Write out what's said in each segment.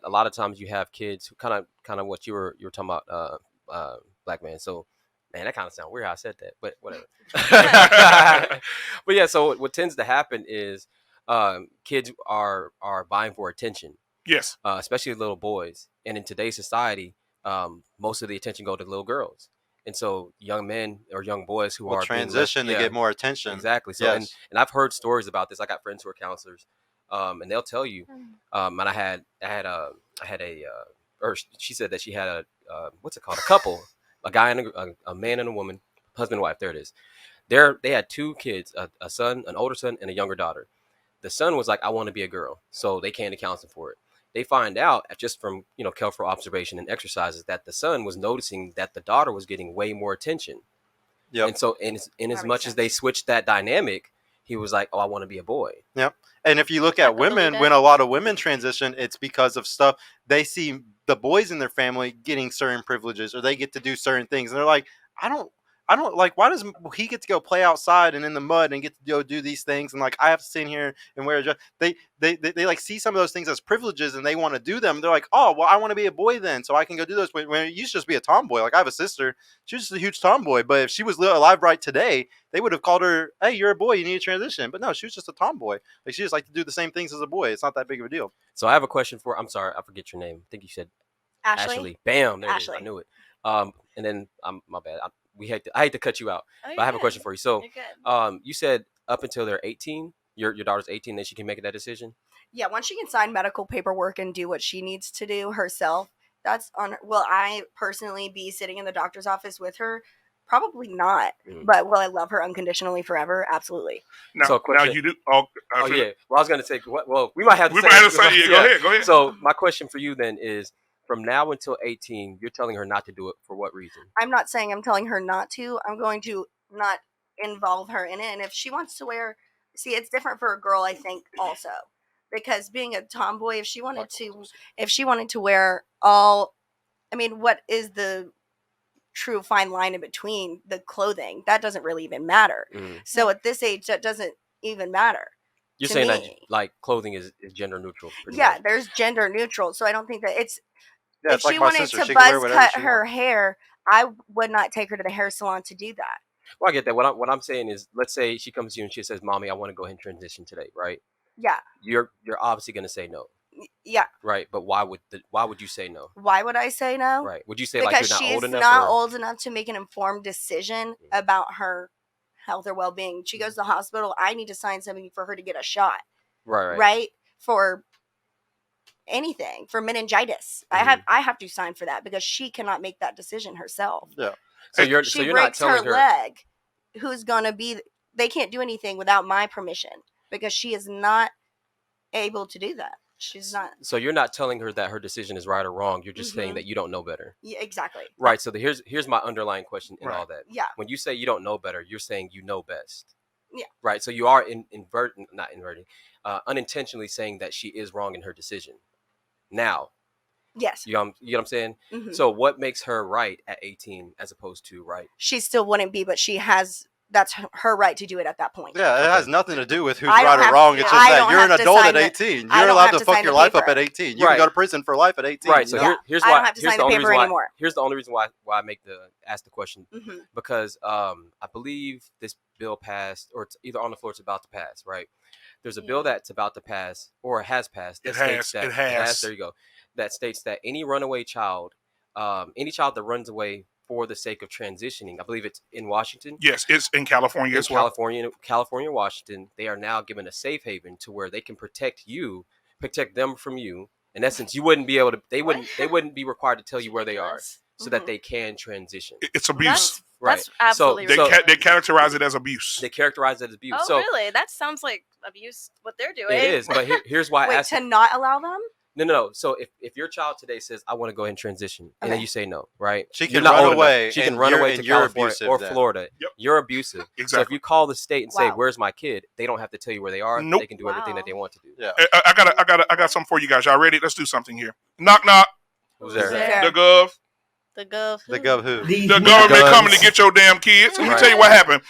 a lot of times you have kids who kind of what you were talking about, black man. So, man, that kind of sounds weird how I said that, but whatever. But yeah, so what tends to happen is kids are vying for attention. Yes. Especially little boys. And in today's society, most of the attention go to little girls. And so young men or young boys who are transition to get more attention. Exactly. So and I've heard stories about this. I got friends who are counselors, and they'll tell you. And I had a or she said that she had a what's it called, a couple, a guy and a man and a woman, husband and wife. There it is. They had 2 kids, a son, an older son, and a younger daughter. The son was like, I want to be a girl, so they came to counseling for it. They find out just from careful observation and exercises that the son was noticing that the daughter was getting way more attention. Yep. And so in as much as they switched that dynamic, he was like, oh, I want to be a boy. Yep. And if you look at women, when a lot of women transition, it's because of stuff they see the boys in their family getting certain privileges, or they get to do certain things, and they're like, I don't like, why does he get to go play outside and in the mud and get to go do these things, and like I have to sit in here and wear a dress? They like see some of those things as privileges and they want to do them. They're like, oh well, I want to be a boy then, so I can go do those. When it used to just be a tomboy. Like I have a sister, she was just a huge tomboy, but if she was alive right today, they would have called her, hey, you're a boy, you need to transition. But no, she was just a tomboy. Like she just liked to do the same things as a boy. It's not that big of a deal. So I have a question for. I'm sorry, I forget your name. I think you said Ashley. Bam, there Ashley. It is. I knew it. And then my bad. I hate to cut you out, but I have a question for you. So, you said up until they're 18, your daughter's 18, then she can make that decision? Yeah, once she can sign medical paperwork and do what she needs to do herself, that's on her. Will I personally be sitting in the doctor's office with her? Probably not. But will I love her unconditionally forever? Absolutely. Now you do. Yeah. Well, I was going to say, well, we might have to say. Yeah, go ahead. So my question for you then is, from now until 18, you're telling her not to do it for what reason? I'm not saying I'm telling her not to. I'm going to not involve her in it. And if she wants to wear, it's different for a girl, I think, also. Because being a tomboy, if she wanted to wear all, what is the true fine line in between the clothing? That doesn't really even matter. So at this age, that doesn't even matter. You're saying that like clothing is gender neutral? Yeah, there's gender neutral. So I don't think that it's. Yeah, if she wanted to buzz cut her hair, I would not take her to the hair salon to do that. Well, I get that. What I'm saying is, let's say she comes to you and she says, "Mommy, I want to go ahead and transition today," right? Yeah. You're obviously going to say no. Yeah. Right, but why would you say no? Why would I say no? Right. Would you say because like you're not old enough? Because she's not old enough to make an informed decision about her health or well-being. She goes to the hospital. I need to sign something for her to get a shot. Right. For anything, for meningitis. I have to sign for that because she cannot make that decision herself. Yeah. So you're breaks not telling her leg. Who's gonna be? They can't do anything without my permission because she is not able to do that. She's not. So you're not telling her that her decision is right or wrong. You're just saying that you don't know better. Yeah, exactly. Right. So here's my underlying question in all that. Yeah. When you say you don't know better, you're saying you know best. Yeah. Right. So you are unintentionally saying that she is wrong in her decision. Now. Yes. You know what I'm saying? Mm-hmm. So what makes her right at 18 as opposed to right? She still wouldn't be, but that's her right to do it at that point. Yeah, it has nothing to do with who's right or wrong. It's just that you're an adult at 18. You're allowed to fuck your life up at 18. You can go to prison for life at 18. Right. So here's why. I don't have to sign the paper anymore. Here's the only reason why I ask the question because I believe this bill passed, or it's either on the floor, it's about to pass. Right. There's a bill that's about to pass or has passed. It has. There you go. That states that any runaway child, any child that runs away for the sake of transitioning, I believe it's in Washington. Yes, it's in California as well. California, Washington, they are now given a safe haven to where they can protect them from you. In essence, you wouldn't be able to. They wouldn't be required to tell you where they are, so that they can transition. It's abuse. That's absolutely they characterize it as abuse. They characterize it as abuse. Oh, really? That sounds like abuse. What they're doing. It is, but here's why. Wait, I asked to not allow them? No. So if your child today says, I want to go ahead and transition, and then you say no, right? She can run away. She can run away to California or Florida. Yep. You're abusive. Exactly. So if you call the state and say, where's my kid? They don't have to tell you where they are. Nope. They can do everything that they want to do. Yeah. I got something for you guys. Y'all ready? Let's do something here. Knock, knock. Who's there? The gov. The gov. The gov who? The government coming to get your damn kids. Let me tell you what happened.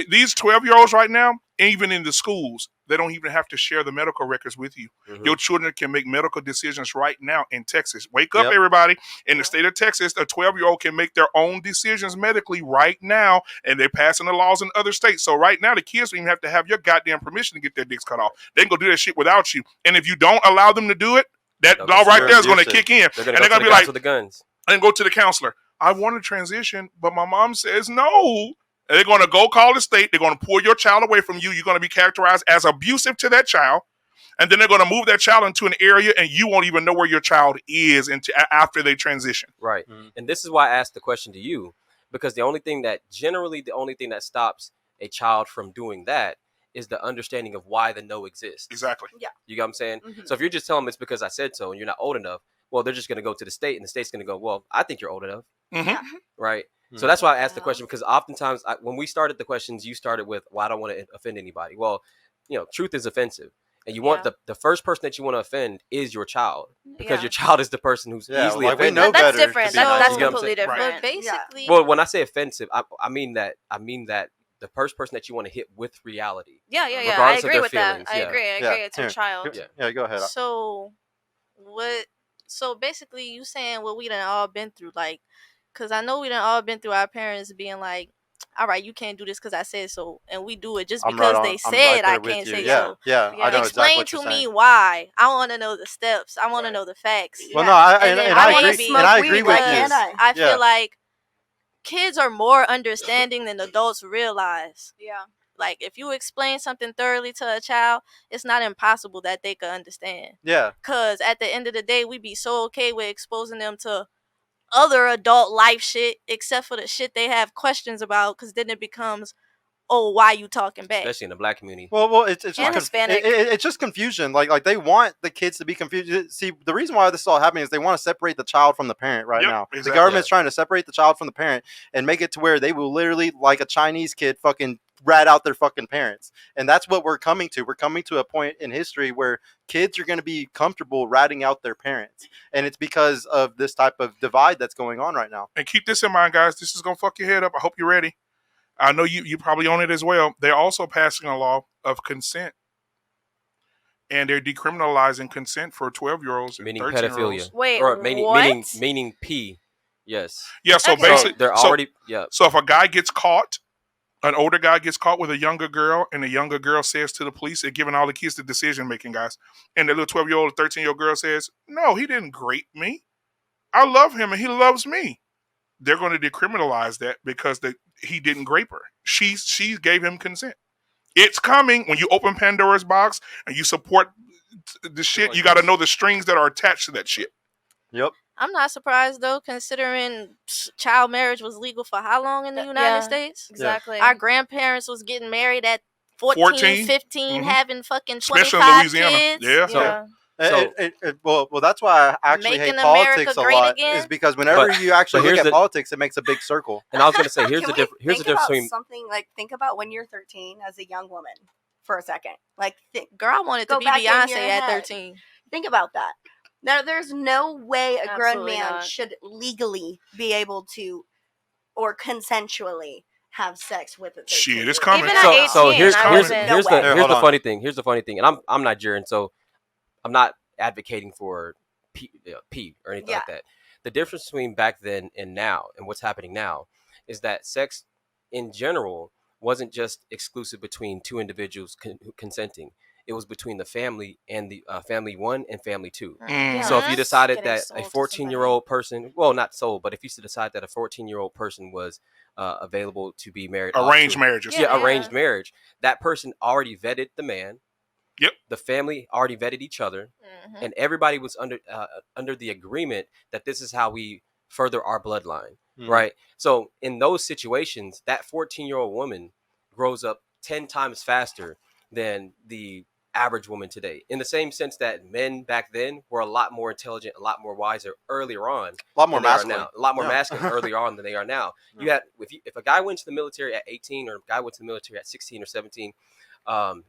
These 12-year-olds right now, even in the schools, they don't even have to share the medical records with you. Mhm. Your children can make medical decisions right now in Texas. Wake up, Yep. everybody. In the state of Texas, a 12-year-old can make their own decisions medically right now, and they're passing the laws in other states. So right now, the kids don't even have to have your goddamn permission to get their dicks cut off. They can go do that shit without you. And if you don't allow them to do it, that They'll law go right to there is going to abusive. kick in. They're gonna And go they're to going the to be guys like, with the guns. and go to the counselor. I want to transition, but my mom says no. And they're going to go call the state. They're going to pull your child away from you. You're going to be characterized as abusive to that child. And then they're going to move that child into an area, and you won't even know where your child is after they transition. Right. Mhm. And this is why I asked the question to you, because the only thing that stops a child from doing that is the understanding of why the no exists. Exactly. You got what I'm saying? Mhm. So if you're just telling them it's because I said so and you're not old enough, well, they're just going to go to the state and the state's going to go, well, I think you're old enough. Mhm. Right. Mhm. So that's why I asked the question, because oftentimes when we started the questions, you started with, well, I don't want to offend anybody. Well, truth is offensive. And you want the first person that you want to offend is your child, because your child is the person who's Yeah, easily like, we offended. know That's better different. to be nice That's to them. completely Right. different. But Basically, Well, when I say offensive, I mean that the first person that you want to hit with reality. yeah. I regardless of agree their with feelings, that. I yeah. agree. Yeah. It's your Here. child. Yeah. Go ahead. So what? So basically, you saying what we done all been through, like, cause I know we done all been through our parents being like, all right, you can't do this because I said so, and we do it just I'm because right they I'm said right there I with can't you. say Yeah, so. yeah, I know exactly Explain what you're to me saying. why. I want to know the steps. I want to know the facts. Well, Yeah. no, And then I maybe- agree. smoke And I weed agree with like you. Anna. I Yeah. feel like kids are more understanding than adults realize. Yeah. Like, if you explain something thoroughly to a child, it's not impossible that they could understand. Yeah, Because at the end of the day, we be so okay with exposing them to other adult life shit, except for the shit they have questions about, because then it becomes, oh, why you talking back? Especially in the black community. well, it's just And Hispanic. it's just confusion. Like they want the kids to be confused. See, the reason why this is all happening is they want to separate the child from the parent right Yep, now. The exactly. government's trying to separate the child from the parent and make it to where they will literally, like a Chinese kid, fucking rat out their fucking parents. And that's what we're coming to. We're coming to a point in history where kids are going to be comfortable ratting out their parents, and it's because of this type of divide that's going on right now. And keep this in mind, guys. This is going to fuck your head up. I hope you're ready. I know you probably own it as well. They're also passing a law of consent. And they're decriminalizing consent for 12-year-olds and Meaning 13-year-olds. pedophilia. Wait, Or what? meaning P. Yes. Yeah, so Okay. So basically, they're already so if a guy gets caught, an older guy gets caught with a younger girl, and the younger girl says to the police, they're giving all the kids the decision making, guys. And the little 12-year-old, 13-year-old girl says, no, he didn't grape me. I love him and he loves me. They're going to decriminalize that because he didn't grape her. She gave him consent. It's coming. When you open Pandora's box and you support the shit, you got to know the strings that are attached to that shit. Yep. I'm not surprised, though, considering child marriage was legal for how long in the United States? Exactly. Our grandparents was getting married at 14, 15, Mhm. having fucking Especially 25 in Louisiana. kids. Yeah. Yeah. So- Well, that's why I actually Making hate America politics a great lot. again? Is because whenever you actually here's look at the- politics, it makes a big circle. And I was gonna say, here's Can the we difference think about between something like, think about when you're 13 as a young woman for a second. Like Girl, I wanted to Go be back in Beyonce your at head. 13. think about that. Now, there's no way a grown Absolutely man not. should legally be able to or consensually have sex with a 13. Shit, it's coming. Even at 18, so here's I here's wasn't- here's No the way. Here, here's hold the on. funny thing. Here's the funny thing, and I'm Nigerian, so I'm not advocating for P or anything like that. The difference between back then and now, and what's happening now, is that sex in general wasn't just exclusive between two individuals consenting. It was between the family and the family one and family two. Mm. So if you decided Getting that sold a to 14-year-old person, well, not sold, but if you decide that a 14-year-old person was available to be married, off Arranged to- marriages. yeah, Yeah. arranged marriage, that person already vetted the man. Yep. The family already vetted each other, Mhm. and everybody was under the agreement that this is how we further our bloodline, Mhm. right? So in those situations, that 14-year-old woman grows up 10 times faster than the average woman today, in the same sense that men back then were a lot more intelligent, a lot more wiser earlier on, A lot more than they are masculine. now, a lot more Yeah. masculine earlier on than they are now. You had if a guy went to the military at 18 or a guy went to the military at 16 or 17,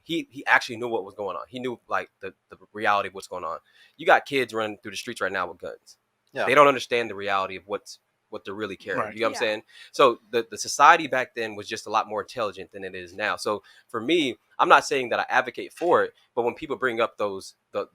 he actually knew what was going on. He knew like the reality of what's going on. You got kids running through the streets right now with guns. Yeah. They don't understand the reality of what's what they're really caring. Right. You know what I'm Yeah. saying? So the society back then was just a lot more intelligent than it is now. So for me, I'm not saying that I advocate for it, but when people bring up the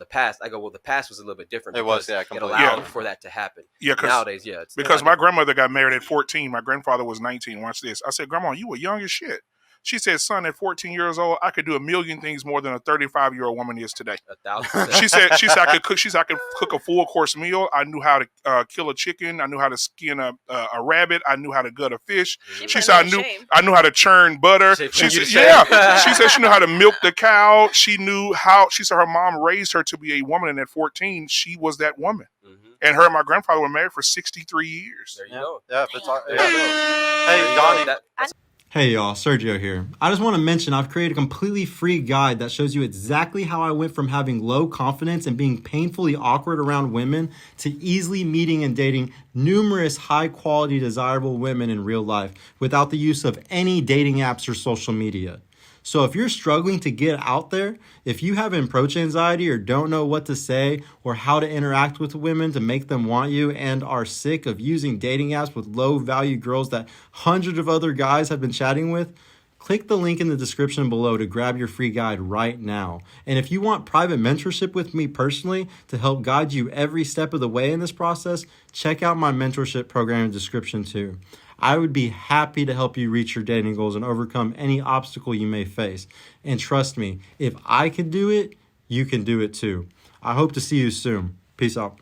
past, I go, well, the past was a little bit different. It was, because yeah, it completely. allowed Yeah. for that to happen. Yeah, Nowadays, yeah, it's because not my different. grandmother got married at 14. My grandfather was 19. Watch this. I said, Grandma, you were young as shit. She said, son, at 14 years old, I could do a million things more than a 35-year-old woman is today. 1,000%. She said I could cook. She said I could cook a full course meal. I knew how to kill a chicken. I knew how to skin a rabbit. I knew how to gut a fish. She said I knew how to churn butter. She said She said she knew how to milk the cow. She knew how. She said her mom raised her to be a woman, and at 14, she was that woman. Mm-hmm. And her and my grandfather were married for 63 years. There you go. Yeah, that's all. There Yeah. you go. Hey, There you Donnie. go. That's Hey y'all, Sergio here. I just want to mention I've created a completely free guide that shows you exactly how I went from having low confidence and being painfully awkward around women to easily meeting and dating numerous high quality desirable women in real life without the use of any dating apps or social media. So if you're struggling to get out there, if you have approach anxiety or don't know what to say or how to interact with women to make them want you and are sick of using dating apps with low value girls that hundreds of other guys have been chatting with, click the link in the description below to grab your free guide right now. And if you want private mentorship with me personally to help guide you every step of the way in this process, check out my mentorship program in the description too. I would be happy to help you reach your dating goals and overcome any obstacle you may face. And trust me, if I can do it, you can do it too. I hope to see you soon. Peace out.